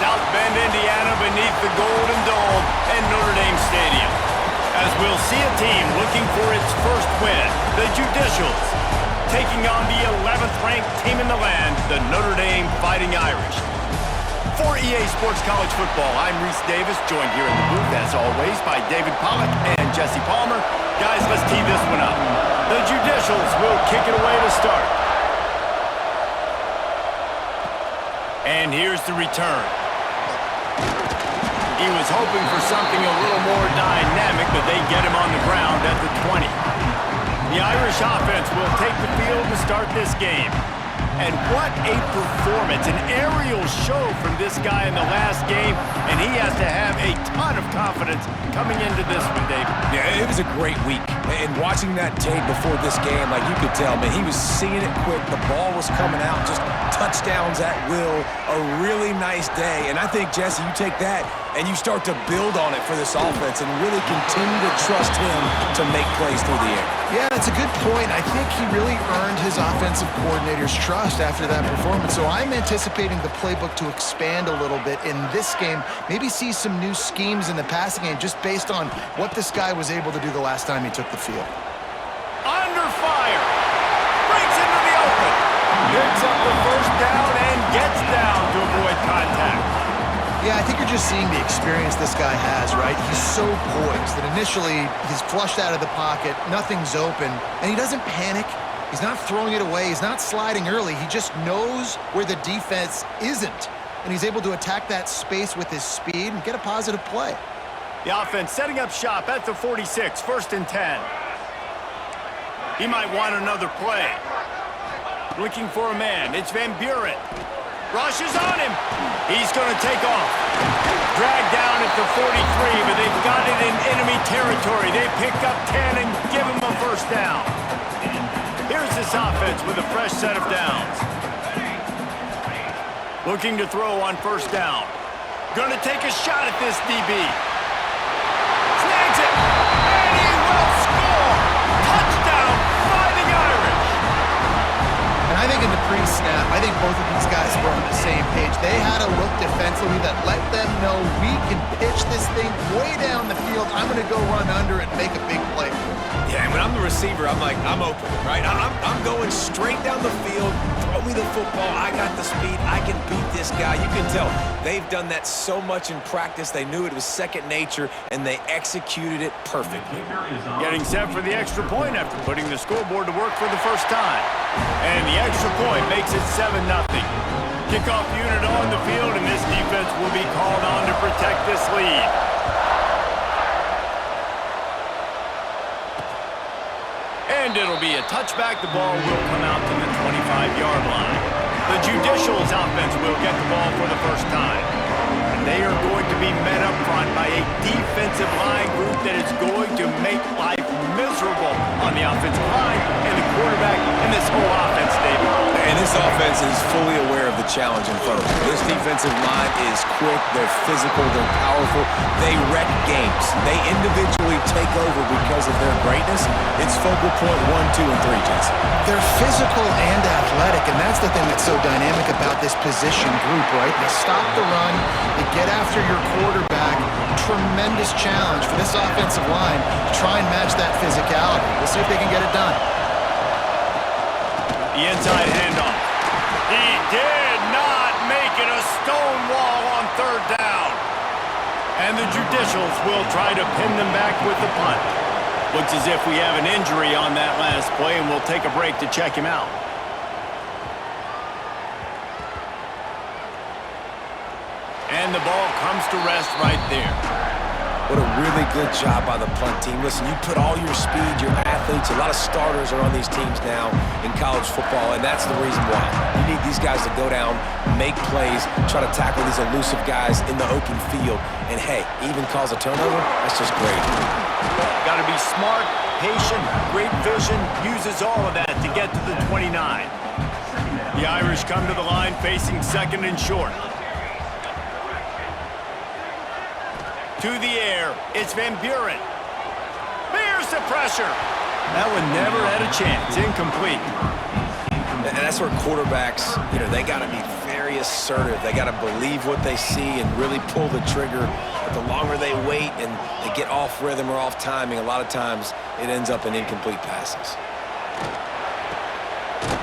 South Bend, Indiana, beneath the Golden Dome and Notre Dame Stadium, as we'll see a team looking for its first win, the Judicials, taking on the 11th-ranked team in the land, the Notre Dame Fighting Irish. For EA Sports College Football, I'm Reese Davis, joined here in the booth, as always, by David Pollack and Jesse Palmer. Guys, let's tee this one up. The Judicials will kick it away to start. And here's the return. He was hoping for something a little more dynamic, but they get him on the ground at the 20. The Irish offense will take the field to start this game. And what a performance, an aerial show from this guy in the last game, and he has to have a ton of confidence coming into this one, David. Yeah, it was a great week. And watching that tape before this game, like you could tell, man, he was seeing it quick. The ball was coming out, just touchdowns at will. A really nice day. And I think, Jesse, you take that and you start to build on it for this offense and really continue to trust him to make plays through the air. Yeah, that's a good point. I think he really earned his offensive coordinator's trust after that performance. So I'm anticipating the playbook to expand a little bit in this game. Maybe see some new schemes in the passing game just based on what this guy was able to do the last time he took the field. Under fire. Breaks into the open. Picks up the first down and gets down to avoid contact. Yeah, I think you're just seeing the experience this guy has, right? He's so poised that initially he's flushed out of the pocket, nothing's open, and he doesn't panic. He's not throwing it away. He's not sliding early. He just knows where the defense isn't, and he's able to attack that space with his speed and get a positive play. The offense setting up shop at the 46, 1st and 10. He might want another play. Looking for a man. It's Van Buren. Rushes on him. He's going to take off. Dragged down at the 43, but they've got it in enemy territory. They pick up 10 and give him a first down. Here's this offense with a fresh set of downs. Looking to throw on first down. Going to take a shot at this DB. Snags it. And he will score. Touchdown, Fighting Irish. And I think in the pre-snap, I think both of these guys were on the same page. They had a look defensively that let them know we can pitch this thing way down the field. I'm going to go run under and make a big play. Yeah, and when I'm the receiver, I'm like, I'm open, right? I'm going straight down the field. Throw me the football. I got the speed. I can beat this guy. You can tell they've done that so much in practice. They knew it was second nature, and they executed it perfectly. Getting set for the extra point after putting the scoreboard to work for the first time. And the extra point makes it 7-0. Kickoff unit on the field, and this defense will be called on to protect this lead. And it'll be a touchback. The ball will come out to the 25-yard line. The Judicials offense will get the ball for the first time. And they are going to be met up front by a defensive line group that is going to make life miserable on the offensive line and the quarterback and this whole offense, David. And this offense is fully aware of the challenge in front of them. This defensive line is quick, they're physical, they're powerful, they wreck games. They individually take over because of their greatness. It's focal point 1, 2, and 3, Jason. They're physical and athletic, and that's the thing that's so dynamic about this position group, right? They stop the run, they get after your quarterback. Tremendous challenge for this offensive line to try and match that physicality. We'll see if they can get it done. The inside handoff. He did not make it a stone wall on third down. And the Judicials will try to pin them back with the punt. Looks as if we have an injury on that last play, and we'll take a break to check him out. And the ball comes to rest right there. What a really good job by the punt team. Listen, you put all your speed, your athletes, a lot of starters are on these teams now in college football, and that's the reason why. You need these guys to go down, make plays, try to tackle these elusive guys in the open field, and hey, even cause a turnover, that's just great. Got to be smart, patient, great vision, uses all of that to get to the 29. The Irish come to the line facing 2nd and short. To the air, it's Van Buren. Bears the pressure. That one never had a chance. Incomplete. And that's where quarterbacks, they got to be very be assertive. They got to believe what they see and really pull the trigger. But the longer they wait and they get off rhythm or off timing, a lot of times it ends up in incomplete passes.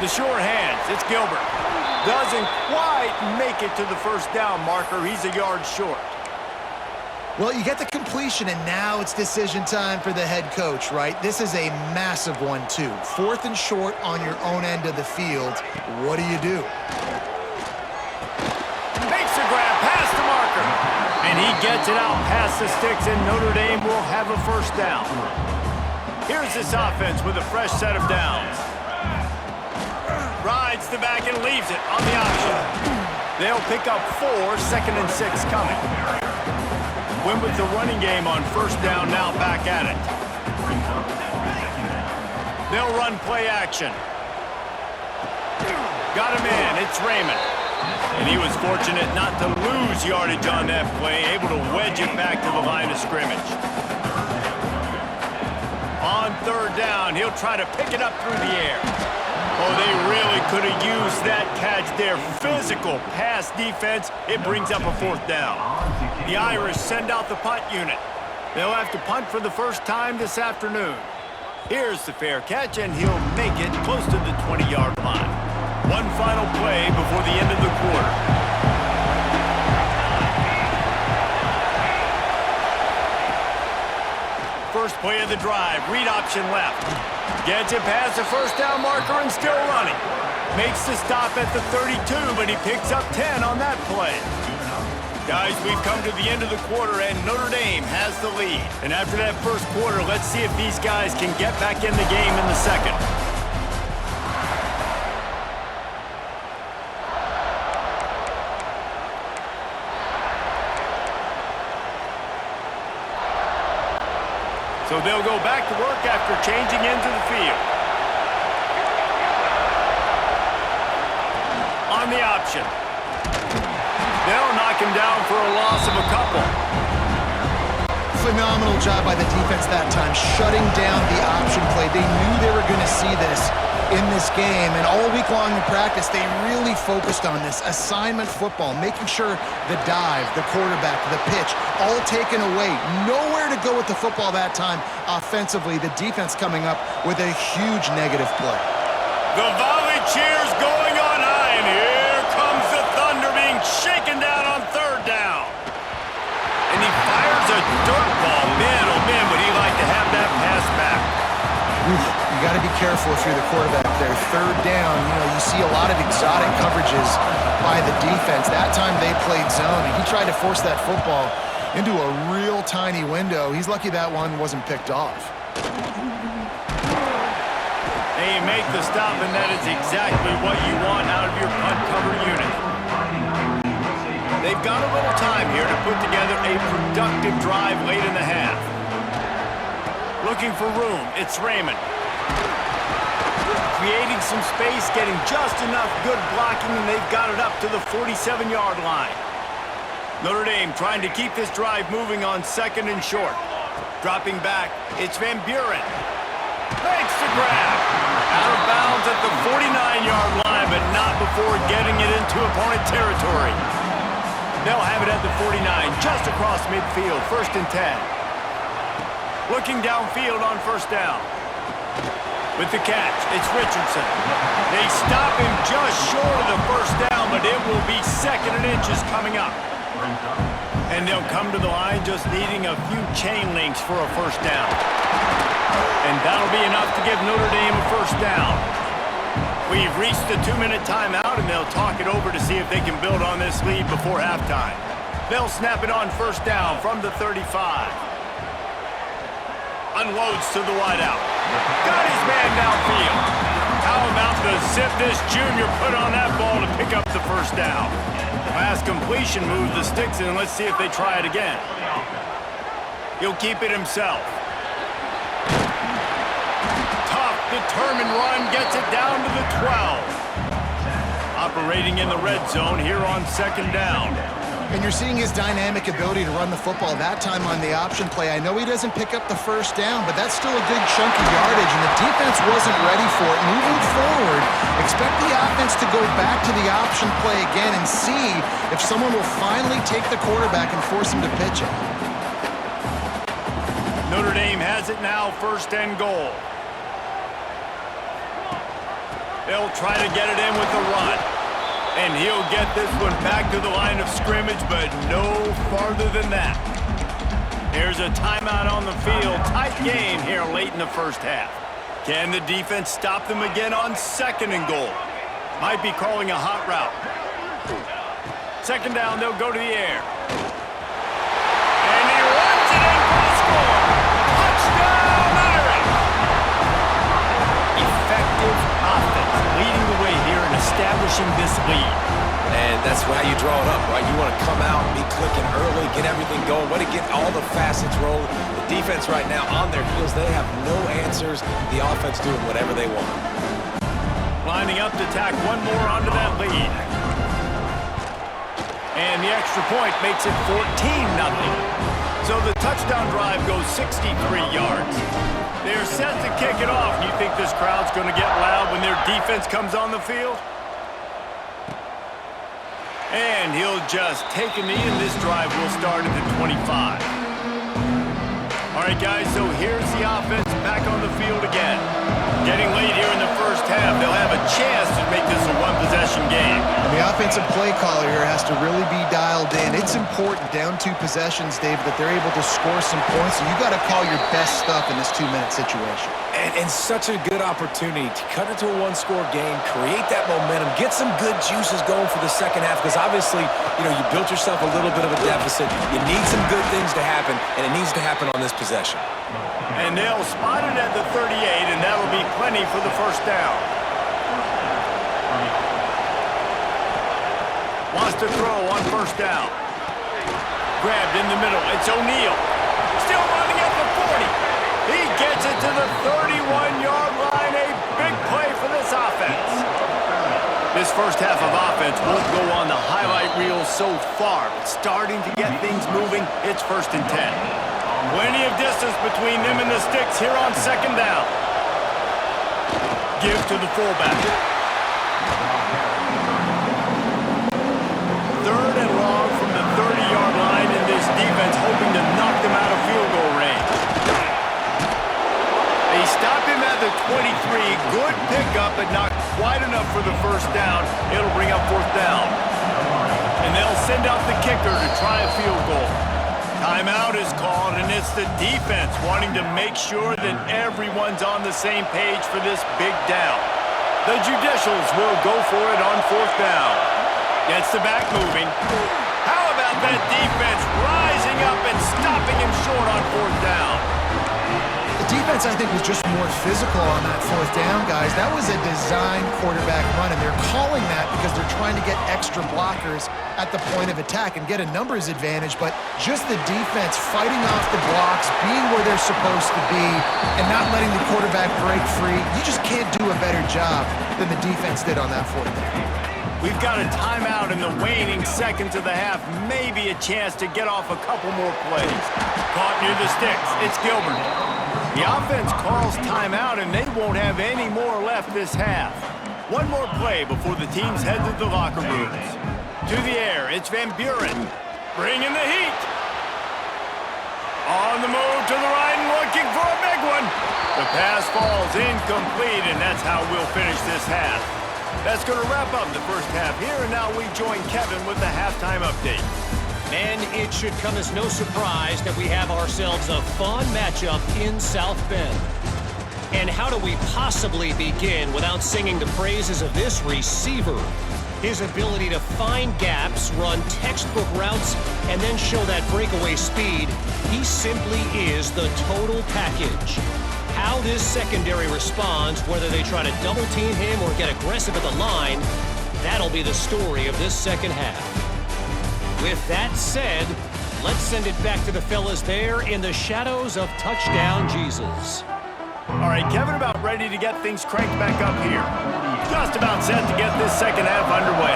The sure hands, it's Gilbert. Doesn't quite make it to the first down marker. He's a yard short. Well, you get the completion, and now it's decision time for the head coach, right? This is a massive one, too. 4th and short on your own end of the field. What do you do? Makes a grab past the marker. And he gets it out past the sticks, and Notre Dame will have a first down. Here's this offense with a fresh set of downs. Rides the back and leaves it on the option. They'll pick up 4, 2nd and 6 coming. Win with the running game on first down, now back at it. They'll run play action. Got him in, it's Raymond. And he was fortunate not to lose yardage on that play, able to wedge it back to the line of scrimmage. On 3rd down, he'll try to pick it up through the air. Oh, they really could have used that catch there. Physical pass defense. It brings up a 4th down. The Irish send out the punt unit. They'll have to punt for the first time this afternoon. Here's the fair catch, and he'll make it close to the 20-yard line. One final play before the end of the quarter. First play of the drive, read option left. Gets it past the first down marker and still running. Makes the stop at the 32, but he picks up 10 on that play. Guys, we've come to the end of the quarter, and Notre Dame has the lead. And after that first quarter, let's see if these guys can get back in the game in the second. So they'll go back to work after changing into the field. On the option. They'll knock him down for a loss of a couple. Phenomenal job by the defense that time, shutting down the option play. They knew they were going to see this in this game, and all week long in practice, they really focused on this assignment football, making sure the dive, the quarterback, the pitch, all taken away. Nowhere to go with the football that time offensively. The defense coming up with a huge negative play. The volley cheers going on high, and here comes the thunder being shaken down on 3rd down. And he fires a dirt ball. Man, oh man, would he like to have that pass back. You got to be careful if you're the quarterback there. 3rd down, you see a lot of exotic coverages by the defense. That time they played zone, and he tried to force that football into a real tiny window. He's lucky that one wasn't picked off. They make the stop, and that is exactly what you want out of your punt cover unit. They've got a little time here to put together a productive drive late in the half. Looking for room, it's Raymond. Creating some space, getting just enough good blocking, and they've got it up to the 47-yard line. Notre Dame trying to keep this drive moving on 2nd and short. Dropping back, it's Van Buren. Makes the grab. Out of bounds at the 49-yard line, but not before getting it into opponent territory. They'll have it at the 49, just across midfield, 1st and 10. Looking downfield on first down. With the catch, it's Richardson. They stop him just short of the first down, but it will be 2nd and inches coming up. And they'll come to the line just needing a few chain links for a first down. And that'll be enough to give Notre Dame a first down. We've reached the 2-minute timeout, and they'll talk it over to see if they can build on this lead before halftime. They'll snap it on first down from the 35. Unloads to the wideout. Got his man downfield. How about the zip this junior put on that ball to pick up the first down? Pass completion moves the sticks in. Let's see if they try it again. He'll keep it himself. Tough, determined run gets it down to the 12. Operating in the red zone here on 2nd down. And you're seeing his dynamic ability to run the football that time on the option play. I know he doesn't pick up the first down, but that's still a good chunk of yardage, and the defense wasn't ready for it. Moving forward, expect the offense defense to go back to the option play again and see if someone will finally take the quarterback and force him to pitch it. Notre Dame has it now, 1st and goal. They'll try to get it in with the run. And he'll get this one back to the line of scrimmage, but no farther than that. There's a timeout on the field. Tight game here late in the first half. Can the defense stop them again on 2nd and goal? Might be calling a hot route. 2nd down, they'll go to the air. And he runs it in for the score. Touchdown, Irish! Effective offense leading the way here and establishing this lead. And that's how you draw it up, right? You want to come out, be clicking early, get everything going, want to get all the facets rolling. The defense right now on their heels, they have no answers. The offense doing whatever they want. Lining up to tack one more onto that lead. And the extra point makes it 14-0. So the touchdown drive goes 63 yards. They're set to kick it off. You think this crowd's going to get loud when their defense comes on the field? And he'll just take a knee, and this drive will start at the 25. All right, guys, so here's the offense back on the field again. Getting late here in the first half, they'll have a chance to make this a one-possession game. And the offensive play caller here has to really be dialed in. It's important, down 2 possessions, Dave, that they're able to score some points. So you got to call your best stuff in this 2-minute situation. And such a good opportunity to cut it to a one-score game, create that momentum, get some good juices going for the second half, because obviously, you built yourself a little bit of a deficit. You need some good things to happen, and it needs to happen on this possession. And they'll spot it at the 38, and that'll be plenty for the 1st down. Wants to throw on 1st down. Grabbed in the middle. It's O'Neal. Still running at the 40. He gets it to the 31-yard line. A big play for this offense. This first half of offense won't go on the highlight reel so far, but starting to get things moving, it's 1st and 10. Plenty of distance between them and the sticks here on 2nd down. Give to the fullback. 3rd and long from the 30-yard line, and this defense hoping to knock them out of field goal range. They stop him at the 23. Good pickup, but not quite enough for the 1st down. It'll bring up 4th down. And they'll send out the kicker to try a field goal. Timeout is called, and it's the defense wanting to make sure that everyone's on the same page for this big down. The Judicials will go for it on 4th down. Gets the back moving. How about that defense rising up and stopping him short on 4th down? The defense, I think, was just more physical on that 4th down, guys. That was a designed quarterback run, and they're calling that because they're trying to get extra blockers at the point of attack and get a numbers advantage, but just the defense fighting off the blocks, being where they're supposed to be, and not letting the quarterback break free. You just can't do a better job than the defense did on that 4th down. We've got a timeout in the waning seconds of the half. Maybe a chance to get off a couple more plays. Caught near the sticks. It's Gilbert. The offense calls timeout, and they won't have any more left this half. One more play before the teams head to the locker rooms. To the air, it's Van Buren. Bringing the heat. On the move to the right and looking for a big one. The pass falls incomplete, and that's how we'll finish this half. That's going to wrap up the first half here, and now we join Kevin with the halftime update. And it should come as no surprise that we have ourselves a fun matchup in South Bend. And how do we possibly begin without singing the praises of this receiver? His ability to find gaps, run textbook routes, and then show that breakaway speed. He simply is the total package. How this secondary responds, whether they try to double team him or get aggressive at the line, that'll be the story of this second half. With that said, let's send it back to the fellas there in the shadows of Touchdown Jesus. All right, Kevin, about ready to get things cranked back up here. Just about set to get this second half underway.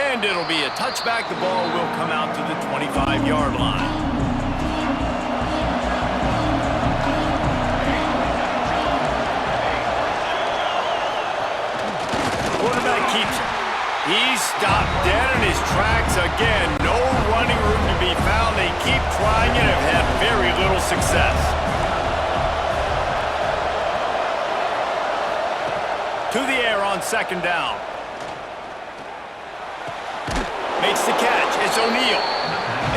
And it'll be a touchback. The ball will come out to the 25-yard line. He's stopped dead in his tracks again. No running room to be found. They keep trying it and have had very little success. To the air on second down. Makes the catch. It's O'Neal.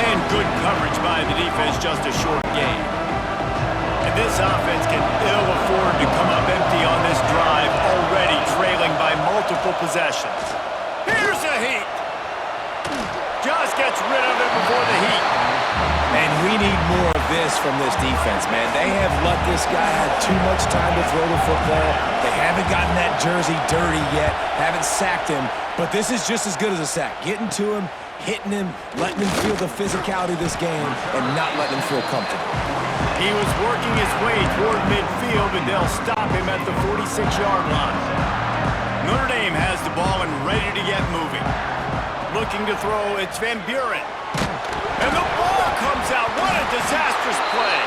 And good coverage by the defense, just a short gain. And this offense can ill afford to come up empty on this drive, already trailing by multiple possessions. Here's a heat. Just gets rid of it before the heat. And we need more of this from this defense, man. They have let this guy have too much time to throw the football. They haven't gotten that jersey dirty yet, haven't sacked him, but this is just as good as a sack. Getting to him, hitting him, letting him feel the physicality of this game, and not letting him feel comfortable. He was working his way toward midfield, and they'll stop him at the 46-yard line. Notre Dame has the ball and ready to get moving. Looking to throw, it's Van Buren. And the ball comes out. What a disastrous play.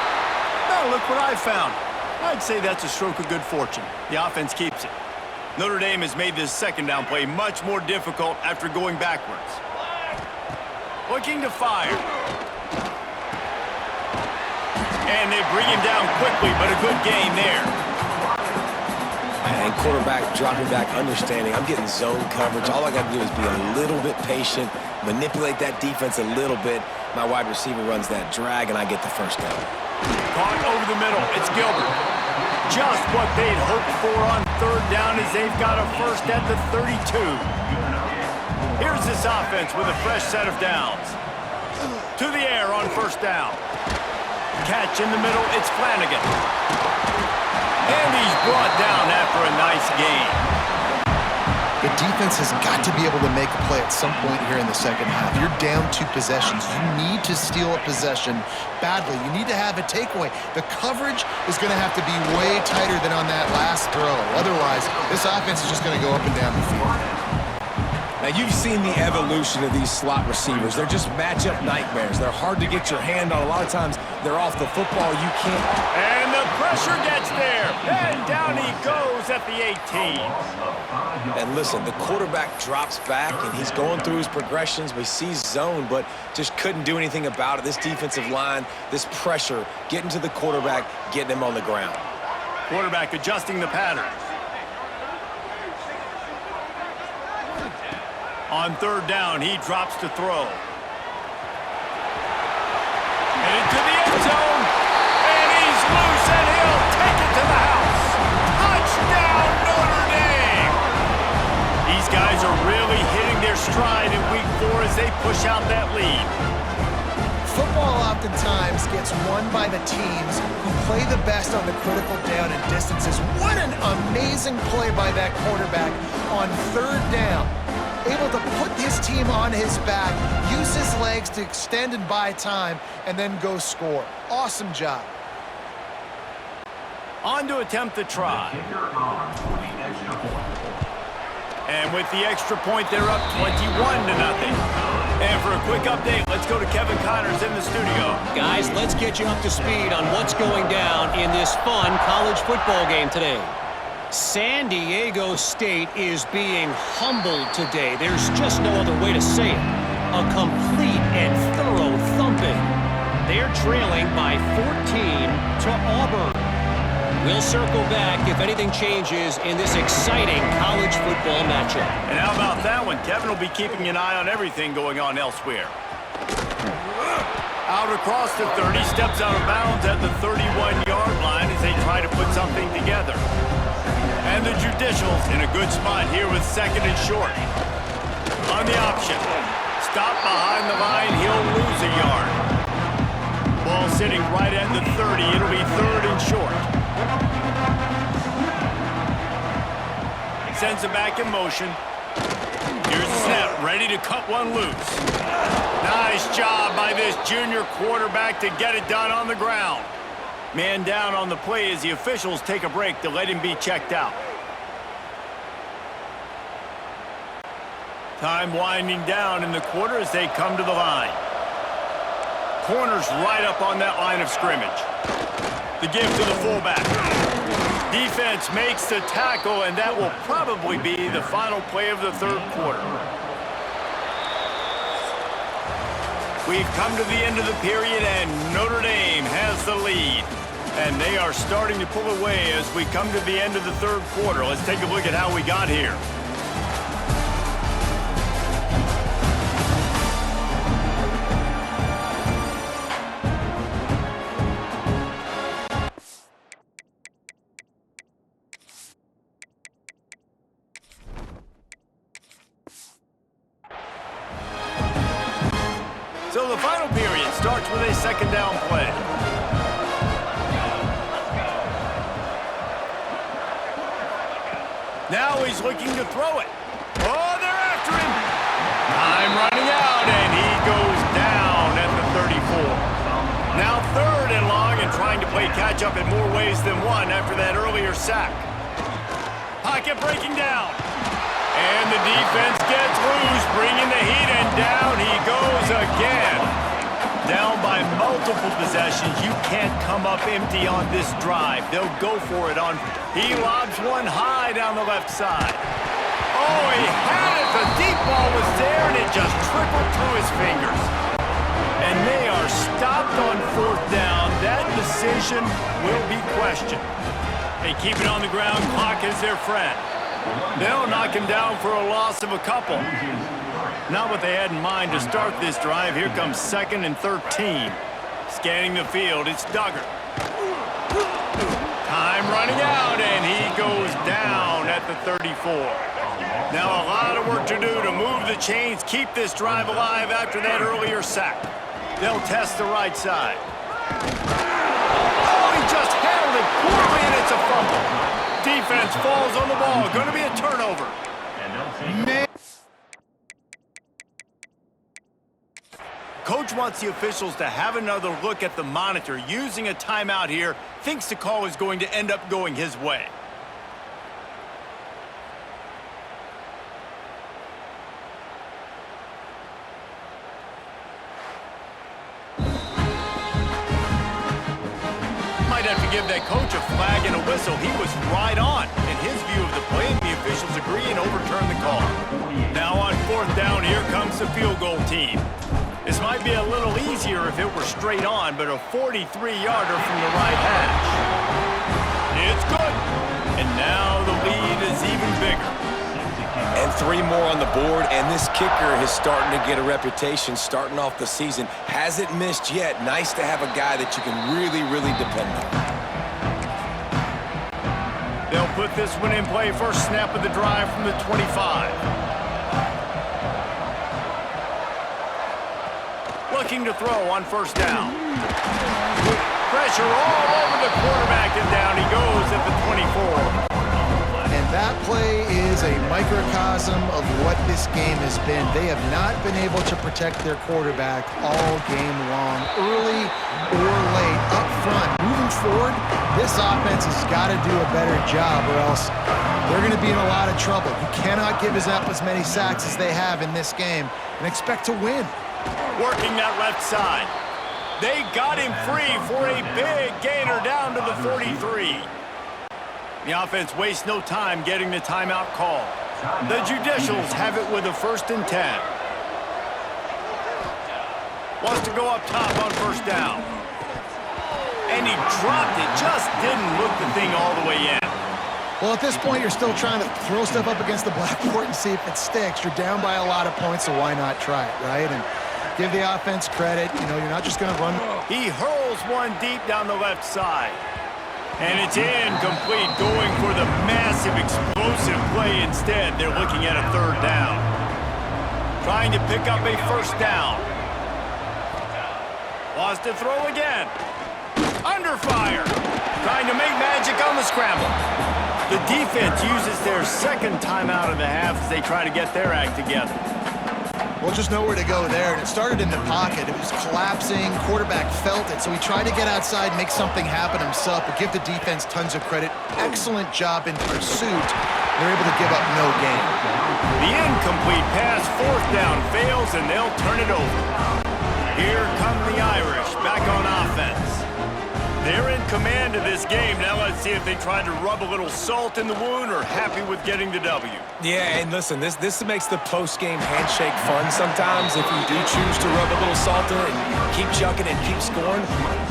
Now look what I found. I'd say that's a stroke of good fortune. The offense keeps it. Notre Dame has made this second down play much more difficult after going backwards. Looking to fire. And they bring him down quickly, but a good gain there. And quarterback dropping back, understanding I'm getting zone coverage. All I got to do is be a little bit patient, manipulate that defense a little bit. My wide receiver runs that drag, and I get the first down. Caught over the middle. It's Gilbert. Just what they'd hoped for on third down as they've got a first at the 32. Here's this offense with a fresh set of downs. To the air on first down. Catch in the middle. It's Flanagan. And he's brought down after a nice gain. The defense has got to be able to make a play at some point here in the second half. You're down 2 possessions. You need to steal a possession badly. You need to have a takeaway. The coverage is going to have to be way tighter than on that last throw. Otherwise, this offense is just going to go up and down the field. Now, you've seen the evolution of these slot receivers. They're just matchup nightmares. They're hard to get your hand on. A lot of times, they're off the football. You can't. And the pressure gets there. And down he goes at the 18. And listen, the quarterback drops back, and he's going through his progressions. We see zone, but just couldn't do anything about it. This defensive line, this pressure, getting to the quarterback, getting him on the ground. Quarterback adjusting the pattern. On third down, he drops to throw. And into the end zone. And he's loose, and he'll take it to the house. Touchdown, Notre Dame! These guys are really hitting their stride in week 4 as they push out that lead. Football oftentimes gets won by the teams who play the best on the critical down and distances. What an amazing play by that quarterback on third down. Able to put his team on his back, use his legs to extend and buy time, and then go score. Awesome job. On to attempt the try. And with the extra point, they're up 21-0. And for a quick update, let's go to Kevin Connors in the studio. Guys, let's get you up to speed on what's going down in this fun college football game today. San Diego State is being humbled today. There's just no other way to say it. A complete and thorough thumping. They're trailing by 14 to Auburn. We'll circle back if anything changes in this exciting college football matchup. And how about that one? Kevin will be keeping an eye on everything going on elsewhere. Out across the 30, steps out of bounds at the 31-yard line as they try to put something together. And the Judicials in a good spot here with second and short. On the option. Stop behind the line. He'll lose a yard. Ball sitting right at the 30. It'll be third and short. Sends it back in motion. Here's the snap. Ready to cut one loose. Nice job by this junior quarterback to get it done on the ground. Man down on the play as the officials take a break to let him be checked out. Time winding down in the quarter as they come to the line. Corners right up on that line of scrimmage. The give to the fullback. Defense makes the tackle, and that will probably be the final play of the third quarter. We've come to the end of the period, and Notre Dame has the lead. And they are starting to pull away as we come to the end of the third quarter. Let's take a look at how we got here. So the final period starts with a second down play. Now he's looking to throw it. Oh, they're after him. Time running out, and he goes down at the 34. Now third and long, and trying to play catch-up in more ways than one after that earlier sack. Pocket breaking down. And the defense gets loose, bringing the heat, and down he goes again. Down by multiple possessions. You can't come up empty on this drive. They'll go for it on. He lobs one high down the left side. Oh, he had it. The deep ball was there, and it just trickled through his fingers. And they are stopped on fourth down. That decision will be questioned. They keep it on the ground. Clock is their friend. They'll knock him down for a loss of a couple. Not what they had in mind to start this drive. Here comes 2nd and 13. Scanning the field, it's Duggar. Time running out, and he goes down at the 34. Now a lot of work to do to move the chains, keep this drive alive after that earlier sack. They'll test the right side. Oh, he just handled it poorly, and it's a fumble. Defense falls on the ball. Going to be a turnover. Coach wants the officials to have another look at the monitor. Using a timeout here, thinks the call is going to end up going his way. Have to give that coach a flag and a whistle. He was right on in his view of the play, and the officials agree and overturn the call. Now on fourth down, here comes the field goal team. This might be a little easier if it were straight on, but a 43-yarder from the right hash. It's good. And now the lead is even bigger. And 3 more on the board, and this kicker is starting to get a reputation starting off the season. Hasn't missed yet. Nice to have a guy that you can really, really depend on. They'll put this one in play. First snap of the drive from the 25. Looking to throw on first down. Pressure all over the quarterback, and down he goes at the 24. And that play is a microcosm of what this game has been. They have not been able to protect their quarterback all game long, early or late, up front. Moving forward, this offense has got to do a better job, or else they're going to be in a lot of trouble. You cannot give up as many sacks as they have in this game and expect to win. Working that left side. They got him free for a big gainer down to the 43. The offense wastes no time getting the timeout call. The Judicials have it with a 1st and 10. Wants to go up top on first down. And he dropped it, just didn't look the thing all the way in. Well, at this point, you're still trying to throw stuff up against the blackboard and see if it sticks. You're down by a lot of points, so why not try it, right? And give the offense credit. You know, you're not just going to run. He hurls one deep down the left side. And it's incomplete, going for the massive, explosive play instead. They're looking at a 3rd down. Trying to pick up a 1st down. Wants to throw again. Under fire. Trying to make magic on the scramble. The defense uses their 2nd timeout of the half as they try to get their act together. Well, just nowhere to go there, and it started in the pocket. It was collapsing. Quarterback felt it, so he tried to get outside, make something happen himself, but give the defense tons of credit. Excellent job in pursuit. They're able to give up no gain. The incomplete pass, 4th down, fails, and they'll turn it over. Here come the Irish, back on offense. They're in command of this game. Now let's see if they try to rub a little salt in the wound or happy with getting the W. Yeah, and listen, this makes the post-game handshake fun sometimes. If you do choose to rub a little salt in it and keep chucking and keep scoring,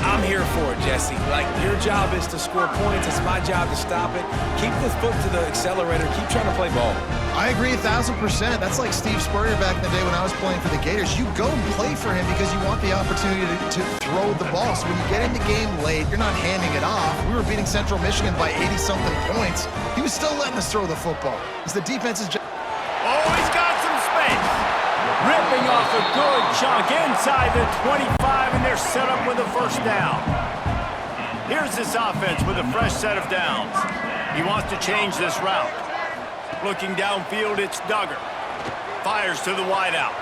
I'm here for it, Jesse. Like, your job is to score points. It's my job to stop it. Keep the foot to the accelerator. Keep trying to play ball. I agree 1,000%. That's like Steve Spurrier back in the day when I was playing for the Gators. You go and play for him because you want the opportunity to throw the ball. So when you get in the game late, you're not handing it off. We were beating Central Michigan by 80-something points. He was still letting us throw the football. It's the defense's job. Oh, he's got some space. Ripping off a good chunk inside the 25, and they're set up with a first down. Here's this offense with a fresh set of downs. He wants to change this route. Looking downfield, it's Duggar. Fires to the wideout.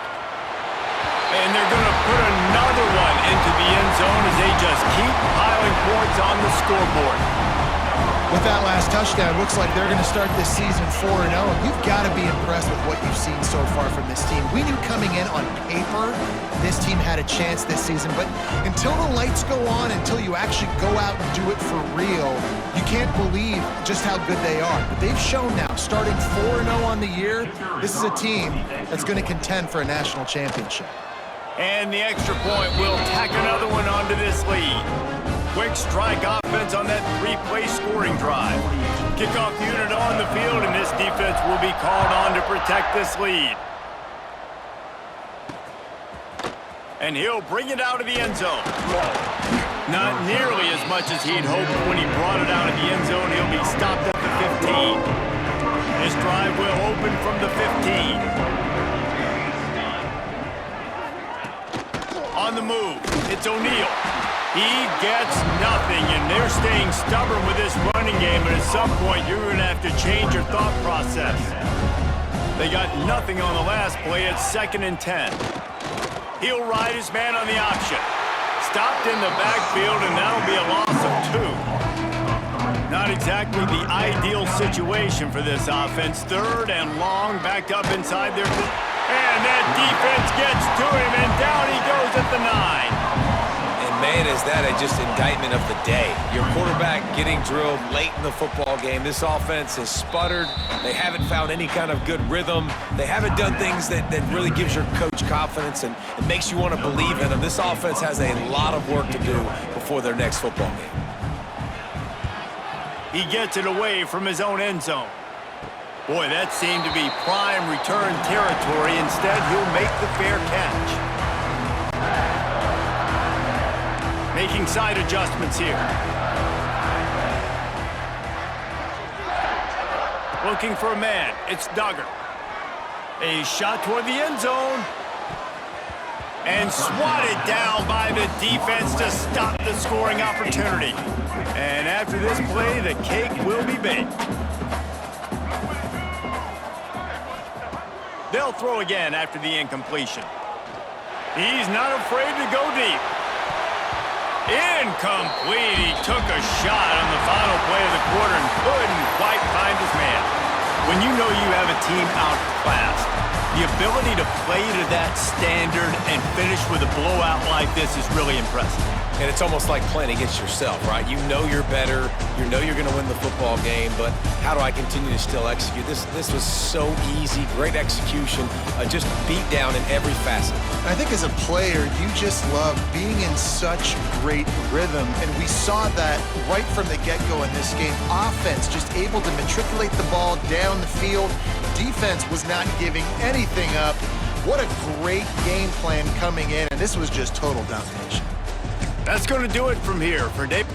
And they're going to put another one into the end zone as they just keep piling points on the scoreboard. With that last touchdown, looks like they're going to start this season 4-0. You've got to be impressed with what you've seen so far from this team. We knew coming in on paper this team had a chance this season, but until the lights go on, until you actually go out and do it for real, you can't believe just how good they are. But they've shown now, starting 4-0 on the year, this is a team that's going to contend for a national championship. And the extra point will tack another one onto this lead. Quick strike offense on that 3-play scoring drive. Kickoff unit on the field, and this defense will be called on to protect this lead. And he'll bring it out of the end zone. Not nearly as much as he'd hoped when he brought it out of the end zone. He'll be stopped at the 15. This drive will open from the 15. On the move, it's O'Neal. He gets nothing, and they're staying stubborn with this running game, but at some point you're going to have to change your thought process. They got nothing on the last play. It's 2nd and 10. He'll ride his man on the option. Stopped in the backfield, and that'll be a loss of 2. Not exactly the ideal situation for this offense. 3rd and long, backed up inside their... And that defense gets to him, and down he goes at the 9. Man, is that just indictment of the day. Your quarterback getting drilled late in the football game. This offense has sputtered. They haven't found any kind of good rhythm. They haven't done things that really gives your coach confidence and it makes you want to believe in them. This offense has a lot of work to do before their next football game. He gets it away from his own end zone. Boy, that seemed to be prime return territory. Instead, he'll make the fair catch. Making side adjustments here. Looking for a man. It's Duggar. A shot toward the end zone. And swatted down by the defense to stop the scoring opportunity. And after this play, the cake will be baked. They'll throw again after the incompletion. He's not afraid to go deep. Incomplete. He took a shot on the final play of the quarter and couldn't quite find his man. When you know you have a team outclassed, the ability to play to that standard and finish with a blowout like this is really impressive. And it's almost like playing against yourself, right? You know you're better. You know you're going to win the football game, but how do I continue to still execute? This was so easy, great execution, just beat down in every facet. I think as a player, you just love being in such great rhythm, and we saw that right from the get-go in this game. Offense just able to matriculate the ball down the field. Defense was not giving anything up. What a great game plan coming in, and this was just total domination. That's going to do it from here for Dave.